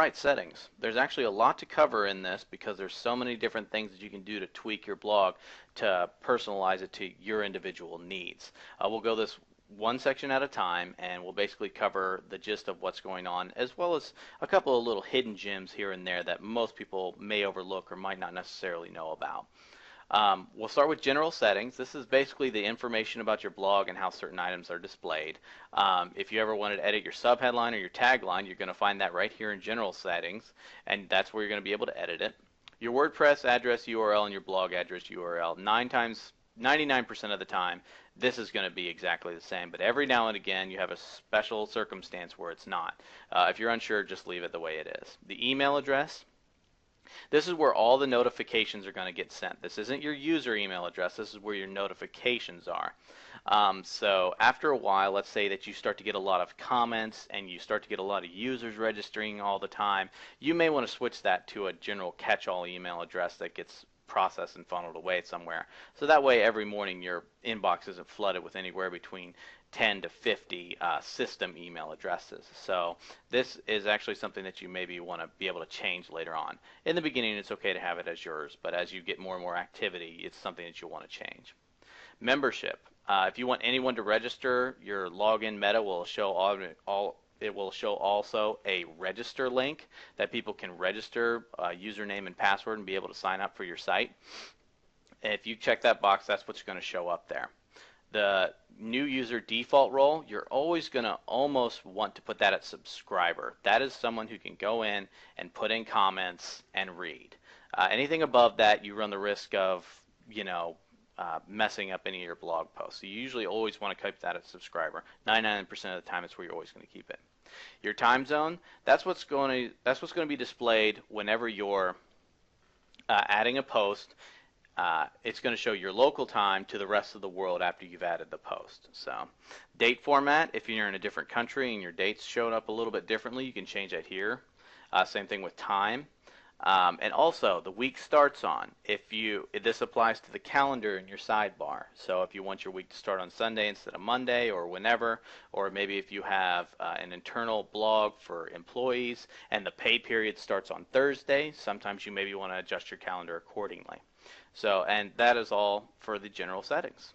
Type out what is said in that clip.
Alright, settings. There's actually a lot to cover in this because there's so many different things that you can do to tweak your blog to personalize it to your individual needs. We'll go this one section at a time, and we'll basically cover the gist of what's going on, as well as a couple of little hidden gems here and there that most people may overlook or might not necessarily know about. We'll start with general settings. This is basically the information about your blog and how certain items are displayed. If you ever wanted to edit your subheadline or your tagline, you're going to find that right here in general settings, and that's where you're going to be able to edit it. Your WordPress address URL and your blog address URL, 99% of the time, this is going to be exactly the same, but every now and again you have a special circumstance where it's not. If you're unsure, just leave it the way it is. The email address, this is where all the notifications are going to get sent. This isn't your user email address. This is where your notifications are. So after a while, let's say that you start to get a lot of comments and you start to get a lot of users registering all the time, you may want to switch that to a general catch-all email address that gets processed and funneled away somewhere. So that way every morning your inbox isn't flooded with anywhere between 10 to 50 system email addresses. So this is actually something that you maybe want to be able to change later on. In the beginning, it's okay to have it as yours, but as you get more and more activity, it's something that you'll want to change. Membership. If you want anyone to register, your login meta will show it will show also a register link that people can register username and password and be able to sign up for your site. And if you check that box, that's what's going to show up there. The new user default role, you're always going to almost want to put that at subscriber. That is someone who can go in and put in comments and read. Anything above that, you run the risk of, messing up any of your blog posts. So you usually always want to keep that at subscriber. 99% of the time, it's where you're always going to keep it. Your time zone, that's what's going to be displayed whenever you're adding a post. It's going to show your local time to the rest of the world after you've added the post. So, date format, if you're in a different country and your dates showed up a little bit differently, you can change that here. Same thing with time. And also, the week starts on. This applies to the calendar in your sidebar. So if you want your week to start on Sunday instead of Monday or whenever, or maybe if you have an internal blog for employees and the pay period starts on Thursday, sometimes you maybe want to adjust your calendar accordingly. So, and that is all for the general settings.